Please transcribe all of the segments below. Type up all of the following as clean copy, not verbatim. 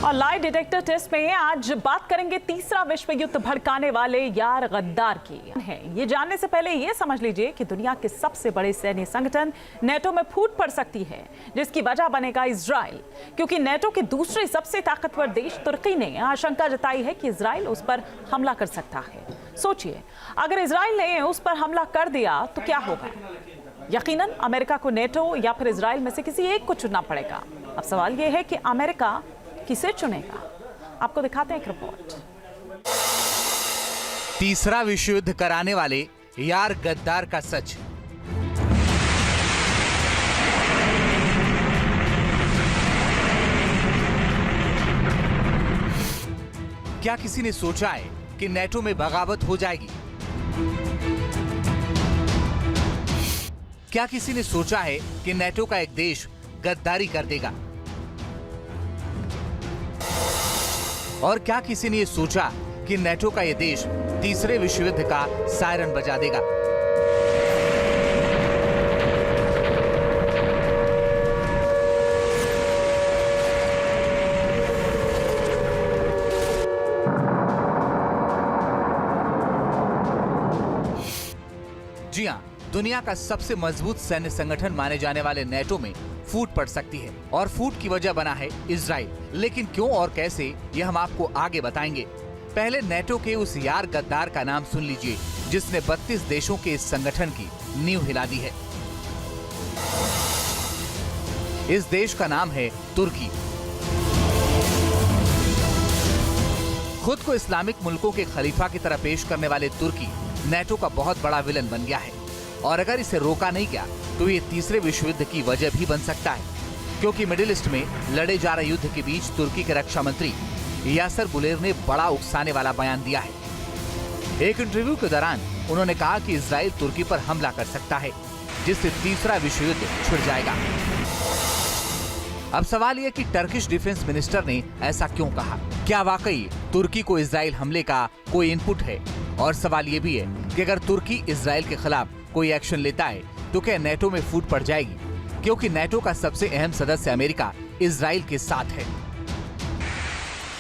और lie detector test में आज बात करेंगे तीसरा विश्व युद्ध भड़काने वाले यार गद्दार की है। ये जानने से पहले ये समझ लीजिए कि दुनिया के सबसे बड़े सैन्य संगठन नेटो में फूट पड़ सकती है, जिसकी वजह बनेगा इजराइल, क्योंकि नेटो के दूसरे सबसे ताकतवर देश तुर्की ने आशंका जताई है कि इजराइल उस पर हमला कर सकता है। सोचिए, अगर इजराइल ने उस पर हमला कर दिया तो क्या होगा? यकीनन अमेरिका को नेटो या फिर इजराइल में से किसी एक को चुनना पड़ेगा। अब सवाल यह है कि अमेरिका किसे चुनेगा? आपको दिखाते हैं एक रिपोर्ट। तीसरा विश्व युद्ध कराने वाले यार गद्दार का सच। क्या किसी ने सोचा है कि नेटो में बगावत हो जाएगी? क्या किसी ने सोचा है कि नेटो का एक देश गद्दारी कर देगा? और क्या किसी ने यह सोचा कि नेटो का यह देश तीसरे विश्व युद्ध का सायरन बजा देगा? जी हां, दुनिया का सबसे मजबूत सैन्य संगठन माने जाने वाले नेटो में फूट पड़ सकती है, और फूट की वजह बना है इजराइल। लेकिन क्यों और कैसे, ये हम आपको आगे बताएंगे। पहले नेटो के उस यार गद्दार का नाम सुन लीजिए, जिसने 32 देशों के इस संगठन की नींव हिला दी है। इस देश का नाम है तुर्की। खुद को इस्लामिक मुल्कों के खलीफा की तरह पेश करने वाले तुर्की नेटो का बहुत बड़ा विलन बन गया है, और अगर इसे रोका नहीं गया तो ये तीसरे विश्व युद्ध की वजह भी बन सकता है, क्योंकि मिडिल ईस्ट में लड़े जा रहे युद्ध के बीच तुर्की के रक्षा मंत्री यासर गुलेर ने बड़ा उकसाने वाला बयान दिया है। एक इंटरव्यू के दौरान उन्होंने कहा कि इजराइल तुर्की पर हमला कर सकता है, जिससे तीसरा विश्व युद्ध छिड़ जाएगा। अब सवाल यह कि टर्किश डिफेंस मिनिस्टर ने ऐसा क्यों कहा? क्या वाकई तुर्की को इजराइल हमले का कोई इनपुट है? और सवाल ये भी है कि अगर तुर्की इजराइल के खिलाफ कोई एक्शन लेता है तो क्या नेटो में फूट पड़ जाएगी, क्योंकि नेटो का सबसे अहम सदस्य अमेरिका इजराइल के साथ है।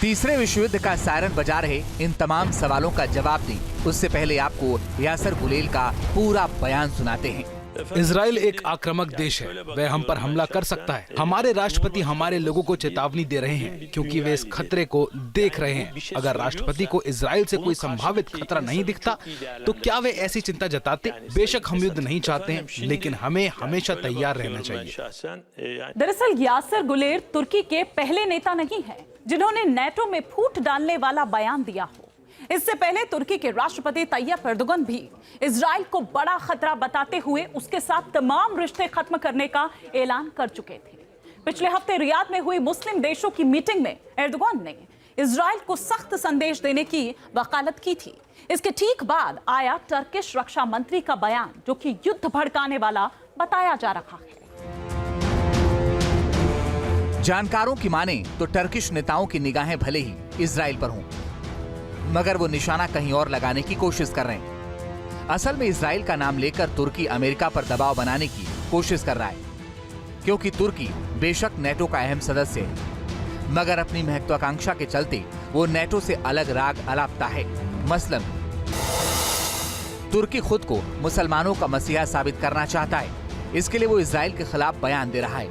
तीसरे विश्व युद्ध का सायरन बजा रहे इन तमाम सवालों का जवाब दें, उससे पहले आपको यासर गुलेर का पूरा बयान सुनाते हैं। इजराइल एक आक्रामक देश है, वह हम पर हमला कर सकता है। हमारे राष्ट्रपति हमारे लोगों को चेतावनी दे रहे हैं, क्योंकि वे इस खतरे को देख रहे हैं। अगर राष्ट्रपति को इजराइल से कोई संभावित खतरा नहीं दिखता तो क्या वे ऐसी चिंता जताते? बेशक हम युद्ध नहीं चाहते हैं, लेकिन हमें हमेशा तैयार रहना चाहिए। दरअसल यासर गुलेर तुर्की के पहले नेता नहीं है जिन्होंने नेटो में फूट डालने वाला बयान दिया हो। इससे पहले तुर्की के राष्ट्रपति तैयब एर्दोगन भी इजराइल को बड़ा खतरा बताते हुए उसके साथ तमाम रिश्ते खत्म करने का ऐलान कर चुके थे। पिछले हफ्ते रियाद में हुई मुस्लिम देशों की मीटिंग में एर्दोगन ने इजराइल को सख्त संदेश देने की वकालत की थी। इसके ठीक बाद आया टर्किश रक्षा मंत्री का बयान, जो कि युद्ध भड़काने वाला बताया जा रहा है। जानकारों की माने तो टर्किश नेताओं की निगाहें भले ही इजराइल पर हों, मगर वो निशाना कहीं और लगाने की कोशिश कर रहे हैं। असल में इजराइल का नाम लेकर तुर्की अमेरिका पर दबाव बनाने की कोशिश कर रहा है, क्योंकि तुर्की बेशक नेटो का अहम सदस्य है, मगर अपनी महत्वाकांक्षा के चलते वो नेटो से अलग राग अलापता है। मसलन तुर्की खुद को मुसलमानों का मसीहा साबित करना चाहता है, इसके लिए वो इजराइल के खिलाफ बयान दे रहा है।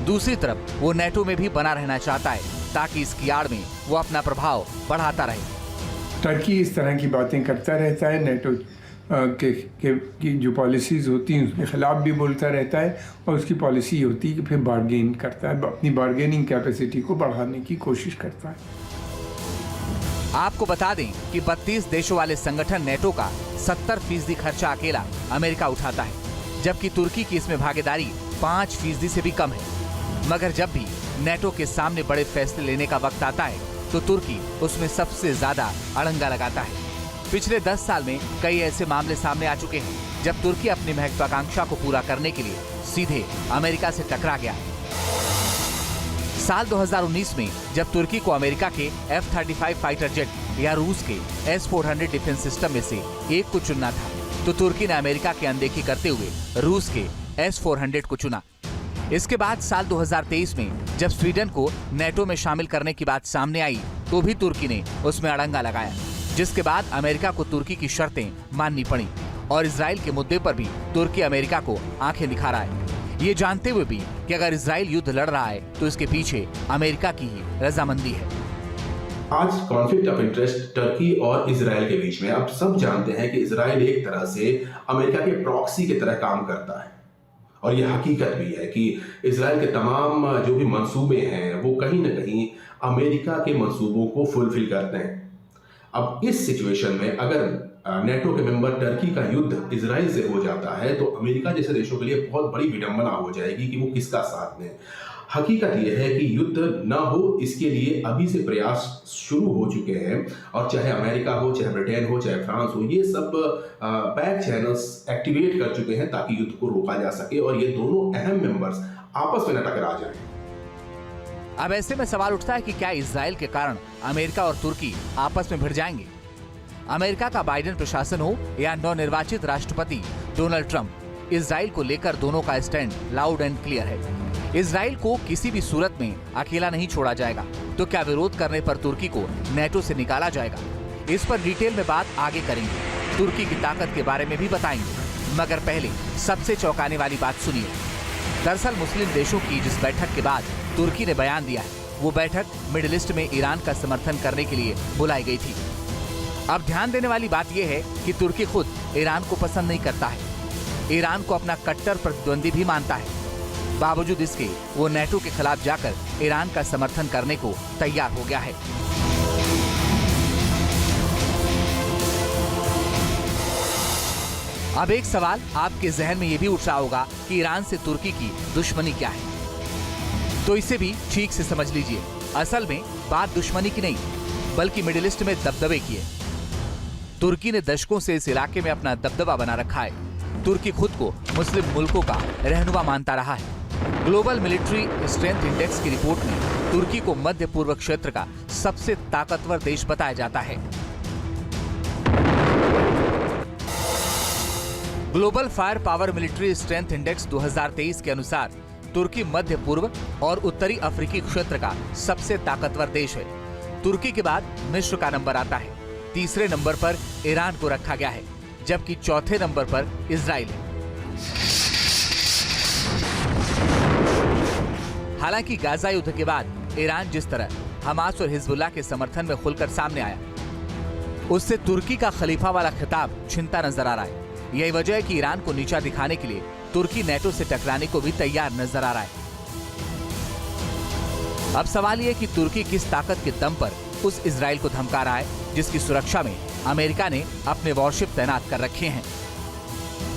दूसरी तरफ वो नेटो में भी बना रहना चाहता है, ताकि इसकी आड़ में वो अपना प्रभाव बढ़ाता रहे। टर्की इस तरह की बातें करता रहता है, नेटो की जो पॉलिसीज़ होती हैं उसके खिलाफ भी बोलता रहता है, और उसकी पॉलिसी होती है कि फिर बार्गेन करता है, अपनी बार्गेनिंग कैपेसिटी को बढ़ाने की कोशिश करता है। आपको बता दें कि 32 देशों वाले संगठन नेटो का 70% खर्चा अकेला अमेरिका उठाता है, जबकि तुर्की की इसमें भागीदारी 5% से भी कम है। मगर जब भी नेटो के सामने बड़े फैसले लेने का वक्त आता है तो तुर्की उसमें सबसे ज्यादा अड़ंगा लगाता है। पिछले 10 साल में कई ऐसे मामले सामने आ चुके हैं जब तुर्की अपनी महत्वाकांक्षा को पूरा करने के लिए सीधे अमेरिका से टकरा गया। साल 2019 में जब तुर्की को अमेरिका के F-35 फाइटर जेट या रूस के S-400 डिफेंस सिस्टम में से एक को चुनना था, तो तुर्की ने अमेरिका की अनदेखी करते हुए रूस के S-400 को चुना। इसके बाद साल 2023 में जब स्वीडन को नेटो में शामिल करने की बात सामने आई तो भी तुर्की ने उसमें अड़ंगा लगाया, जिसके बाद अमेरिका को तुर्की की शर्तें माननी पड़ी और इजराइल के मुद्दे पर भी तुर्की अमेरिका को आंखें दिखा रहा है, ये जानते हुए भी कि अगर इजराइल युद्ध लड़ रहा है तो इसके पीछे अमेरिका की ही रजामंदी है। आज कॉन्फ्लिक्ट ऑफ इंटरेस्ट टर्की और इजराइल के बीच में अब सब जानते हैं कि इजराइल एक तरह से अमेरिका के प्रॉक्सी की तरह काम करता है और यह हकीकत भी है कि इजराइल के तमाम जो भी मंसूबे हैं वो कहीं ना कहीं अमेरिका के मंसूबों को फुलफिल करते हैं। अब इस सिचुएशन में अगर नेटो के मेंबर टर्की का युद्ध इजराइल से हो जाता है तो अमेरिका जैसे देशों के लिए बहुत बड़ी विडंबना हो जाएगी कि वो किसका साथ दें। हकीकत यह है कि युद्ध ना हो इसके लिए अभी से प्रयास शुरू हो चुके हैं और चाहे अमेरिका हो, चाहे ब्रिटेन हो, चाहे फ्रांस हो, ये सब बैक चैनल्स एक्टिवेट कर चुके हैं ताकि युद्ध को रोका जा सके और ये दोनों अहम मेंबर्स आपस में न टकरा जाएं। अब ऐसे में सवाल उठता है कि क्या इजराइल के कारण अमेरिका और तुर्की आपस में भिड़ जाएंगे? अमेरिका का बाइडेन प्रशासन हो या नवनिर्वाचित राष्ट्रपति डोनाल्ड ट्रंप, इजराइल को लेकर दोनों का स्टैंड लाउड एंड क्लियर है। इजराइल को किसी भी सूरत में अकेला नहीं छोड़ा जाएगा। तो क्या विरोध करने पर तुर्की को नेटो से निकाला जाएगा? इस पर डिटेल में बात आगे करेंगे, तुर्की की ताकत के बारे में भी बताएंगे। मगर पहले सबसे चौंकाने वाली बात सुनिए। दरअसल मुस्लिम देशों की जिस बैठक के बाद तुर्की ने बयान दिया है, वो बैठक मिडिल ईस्ट में ईरान का समर्थन करने के लिए बुलाई गई थी। अब ध्यान देने वाली बात यह है कि तुर्की खुद ईरान को पसंद नहीं करता है, ईरान को अपना कट्टर प्रतिद्वंदी भी मानता है। बावजूद इसके वो नेटो के खिलाफ जाकर ईरान का समर्थन करने को तैयार हो गया है। अब एक सवाल आपके जहन में ये भी उठ रहा होगा कि ईरान से तुर्की की दुश्मनी क्या है, तो इसे भी ठीक से समझ लीजिए। असल में बात दुश्मनी की नहीं, बल्कि मिडिल ईस्ट में दबदबे की है। तुर्की ने दशकों से इस इलाके में अपना दबदबा बना रखा है। तुर्की खुद को मुस्लिम मुल्कों का रहनुमा मानता रहा है। ग्लोबल मिलिट्री स्ट्रेंथ इंडेक्स की रिपोर्ट में तुर्की को मध्य पूर्व क्षेत्र का सबसे ताकतवर देश बताया जाता है। Global fire power military strength index 2023 के अनुसार तुर्की मध्य पूर्व और उत्तरी अफ्रीकी क्षेत्र का सबसे ताकतवर देश है। तुर्की के बाद मिस्र का नंबर आता है, तीसरे नंबर पर ईरान को रखा गया है, जबकि चौथे नंबर पर इजराइल है। हालांकि गाजा युद्ध के बाद ईरान जिस तरह हमास और हिजबुल्लाह के समर्थन में खुलकर सामने आया, उससे तुर्की का खलीफा वाला खिताब छिनता नजर आ रहा है। यही वजह है कि ईरान को नीचा दिखाने के लिए तुर्की नेटो से टकराने को भी तैयार नजर आ रहा है। अब सवाल ये कि तुर्की किस ताकत के दम पर उस इजराइल को धमका रहा है जिसकी सुरक्षा में अमेरिका ने अपने वॉरशिप तैनात कर रखे हैं।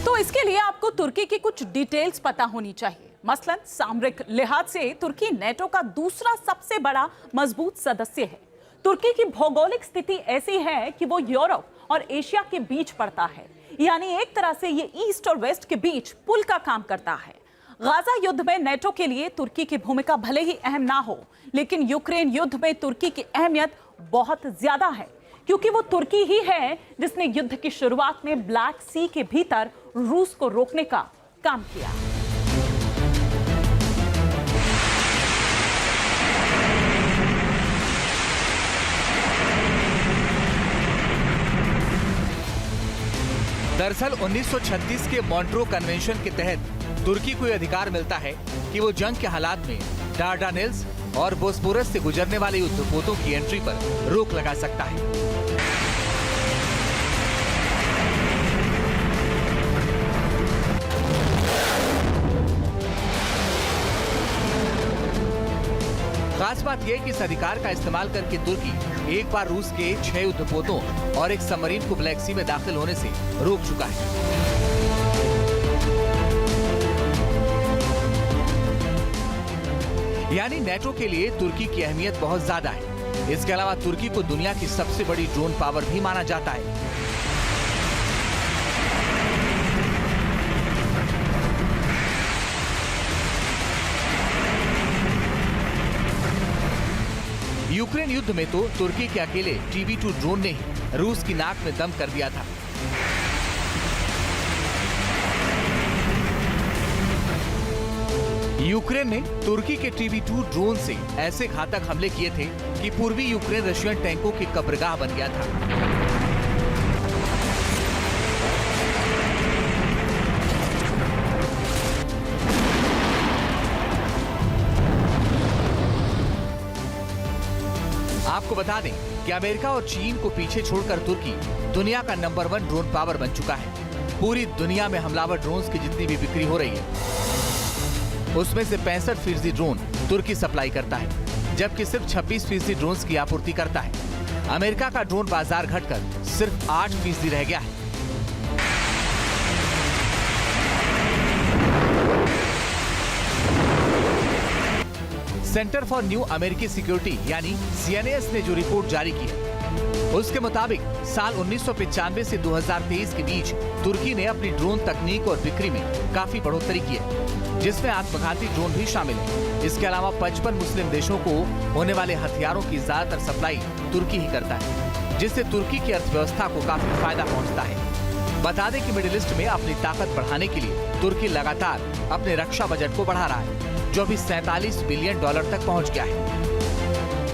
तो इसके लिए आपको तुर्की की कुछ डिटेल्स पता होनी चाहिए। मसलन सामरिक लिहाज से तुर्की नेटो का दूसरा सबसे बड़ा मजबूत सदस्य है। तुर्की की भौगोलिक स्थिति ऐसी है कि वो यूरोप और एशिया के बीच पड़ता है, यानी एक तरह से ये ईस्ट और वेस्ट के बीच पुल का काम करता है। गाजा युद्ध में नेटो के लिए तुर्की की भूमिका भले ही अहम ना हो, लेकिन यूक्रेन युद्ध में तुर्की की अहमियत बहुत ज्यादा है, क्योंकि वो तुर्की ही है जिसने युद्ध की शुरुआत में ब्लैक सी के भीतर रूस को रोकने का काम किया। दरअसल 1936 के मॉन्ट्रो कन्वेंशन के तहत तुर्की को यह अधिकार मिलता है कि वो जंग के हालात में डार्डानेल्स और बोस्पोरस से गुजरने वाले युद्धपोतों की एंट्री पर रोक लगा सकता है। खास बात यह कि इस अधिकार का इस्तेमाल करके तुर्की एक बार रूस के 6 युद्धपोतों और एक सबमरीन को ब्लैक सी में दाखिल होने से रोक चुका है। यानी नेटो के लिए तुर्की की अहमियत बहुत ज्यादा है। इसके अलावा तुर्की को दुनिया की सबसे बड़ी ड्रोन पावर भी माना जाता है। यूक्रेन युद्ध में तो तुर्की के अकेले TB2 ड्रोन ने ही रूस की नाक में दम कर दिया था। यूक्रेन ने तुर्की के TB2 ड्रोन से ऐसे घातक हमले किए थे कि पूर्वी यूक्रेन रशियन टैंकों की कब्रगाह बन गया था। आपको बता दें कि अमेरिका और चीन को पीछे छोड़कर तुर्की दुनिया का नंबर 1 ड्रोन पावर बन चुका है। पूरी दुनिया में हमलावर ड्रोन्स की जितनी भी बिक्री हो रही है उसमें से 65% ड्रोन तुर्की सप्लाई करता है, जबकि सिर्फ 26% ड्रोन्स की आपूर्ति करता है। अमेरिका का ड्रोन बाजार घटकर सिर्फ 8% रह गया है। सेंटर फॉर न्यू अमेरिकी सिक्योरिटी यानी CNAS ने जो रिपोर्ट जारी की है उसके मुताबिक साल 1995 से 2023 के बीच तुर्की ने अपनी ड्रोन तकनीक और बिक्री में काफी बढ़ोतरी की है, जिसमें आत्मघाती ड्रोन भी शामिल है। इसके अलावा 55 मुस्लिम देशों को होने वाले हथियारों की ज्यादातर सप्लाई तुर्की ही करता है, जिससे तुर्की की अर्थव्यवस्था को काफी फायदा पहुंचता है। बता दें कि मिडिल ईस्ट में अपनी ताकत बढ़ाने के लिए तुर्की लगातार अपने रक्षा बजट को बढ़ा रहा है, जो अभी $47 बिलियन तक पहुंच गया है।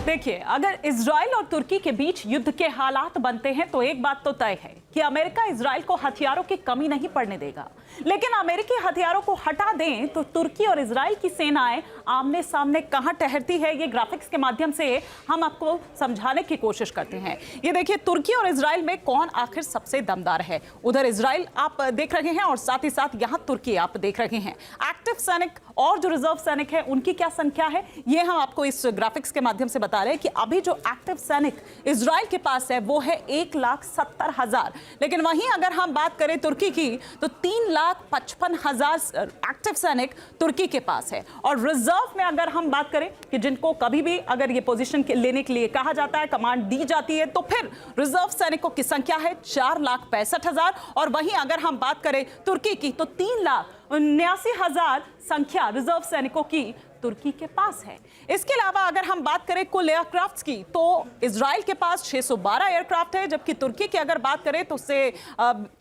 देखिए, अगर इजराइल और तुर्की के बीच युद्ध के हालात बनते हैं तो एक बात तो तय है कि अमेरिका इजराइल को हथियारों की कमी नहीं पड़ने देगा, लेकिन अमेरिकी हथियारों को हटा दें तो तुर्की और इजराइल की सेनाएं आमने सामने कहां ठहरती है, ये ग्राफिक्स के माध्यम से हम आपको समझाने की कोशिश करते हैं। ये देखिए, तुर्की और इजराइल में कौन आखिर सबसे दमदार है। उधर इजराइल आप देख रहे हैं और साथ ही साथ यहाँ तुर्की आप देख रहे हैं। एक्टिव सैनिक और जो रिजर्व सैनिक है उनकी क्या संख्या है, ये हम आपको इस ग्राफिक्स के माध्यम से बता रहे हैं कि अभी जो एक्टिव सैनिक इजराइल के पास है वो है 1,70,000, लेकिन वहीं अगर हम बात करें तुर्की की तो 3,55,000 एक्टिव सैनिक तुर्की के पास है। और रिजर्व में अगर हम बात करें कि जिनको कभी भी अगर ये पोजीशन लेने के लिए कहा जाता है, कमांड दी जाती है, तो फिर रिजर्व सैनिकों की संख्या है 4,65,000। और वहीं अगर हम बात करें तुर्की की तो 3,79,000 संख्या रिजर्व सैनिकों की तुर्की के पास है। इसके अलावा अगर हम बात करें कुल एयरक्राफ्ट्स की तो इजराइल के पास 612 एयरक्राफ्ट है, जबकि तुर्की की अगर बात करें तो उससे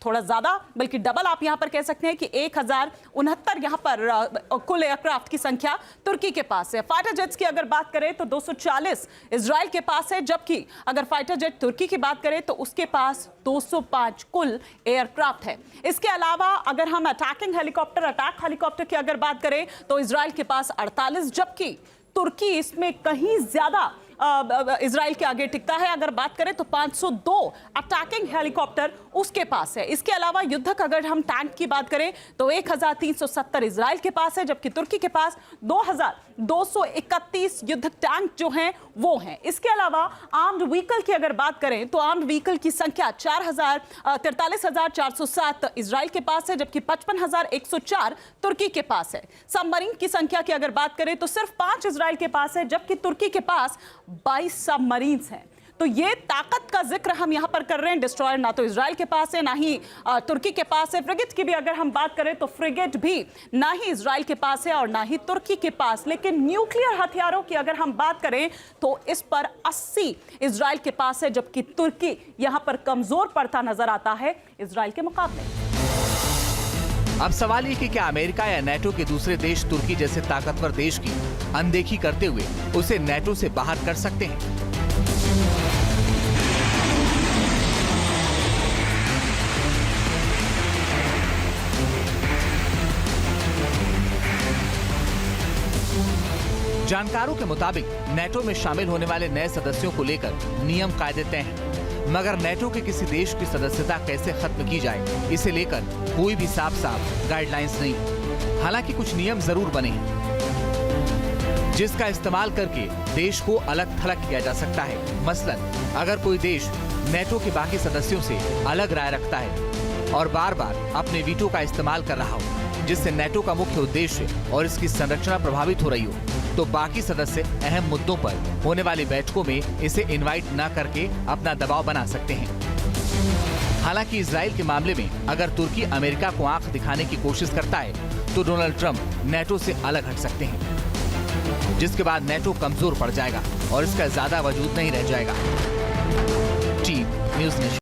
थोड़ा ज्यादा बल्कि डबल आप यहां पर कह सकते हैं कि 1,069 यहां पर कुल एयरक्राफ्ट की संख्या तुर्की के पास है। फाइटर जेट्स की अगर बात करें तो 240 इजराइल के पास है, जबकि अगर फाइटर जेट तुर्की की बात करें तो उसके पास 205 कुल एयरक्राफ्ट है। इसके अलावा अगर हम अटैक हेलीकॉप्टर की अगर बात करें तो इजराइल के पास 48, जबकि तुर्की इसमें कहीं ज्यादा इजराइल के आगे टिकता है। अगर बात करें तो 502 अटैकिंग हेलीकॉप्टर उसके पास है। इसके अलावा युद्धक अगर हम टैंक की बात करें तो 1,370 इजराइल के पास है, जबकि तुर्की के पास 2,231 युद्धक टैंक जो हैं वो हैं। इसके अलावा आर्म्ड व्हीकल की अगर बात करें तो आर्म्ड व्हीकल की संख्या 43,407 इजराइल के पास है, जबकि 55,104 तुर्की के पास है। सबमरीन की संख्या की अगर बात करें तो सिर्फ 5 इजराइल के पास है, जबकि तुर्की के पास 22 सबमरीन्स हैं। तो ये ताकत का जिक्र हम यहां पर कर रहे हैं। डिस्ट्रॉयर ना तो इजराइल के पास है ना ही तुर्की के पास है। फ्रिगेट की भी अगर हम बात करें तो फ्रिगेट भी ना ही इजराइल के पास है और ना ही तुर्की के पास। लेकिन न्यूक्लियर हथियारों की अगर हम बात करें तो इस पर 80 इजराइल के पास है, जबकि तुर्की यहां पर कमजोर पड़ता नजर आता है इजराइल के मुकाबले। अब सवाल ये कि क्या अमेरिका या नेटो के दूसरे देश तुर्की जैसे ताकतवर देश की अनदेखी करते हुए उसे नेटो से बाहर कर सकते हैं? जानकारों के मुताबिक नेटो में शामिल होने वाले नए सदस्यों को लेकर नियम कायदे तय हैं, मगर नेटो के किसी देश की सदस्यता कैसे खत्म की जाए इसे लेकर कोई भी साफ गाइडलाइंस नहीं। हालांकि कुछ नियम जरूर बने हैं जिसका इस्तेमाल करके देश को अलग थलग किया जा सकता है। मसलन अगर कोई देश नेटो के बाकी सदस्यों से अलग राय रखता है और बार बार अपने वीटो का इस्तेमाल कर रहा हो, जिससे नेटो का मुख्य उद्देश्य और इसकी संरचना प्रभावित हो रही हो, तो बाकी सदस्य अहम मुद्दों पर होने वाली बैठकों में इसे इनवाइट न करके अपना दबाव बना सकते हैं। हालांकि इजराइल के मामले में अगर तुर्की अमेरिका को आंख दिखाने की कोशिश करता है तो डोनाल्ड ट्रंप नेटो से अलग हट सकते हैं, जिसके बाद नेटो कमजोर पड़ जाएगा और इसका ज्यादा वजूद नहीं रह जाएगा। Team news nation.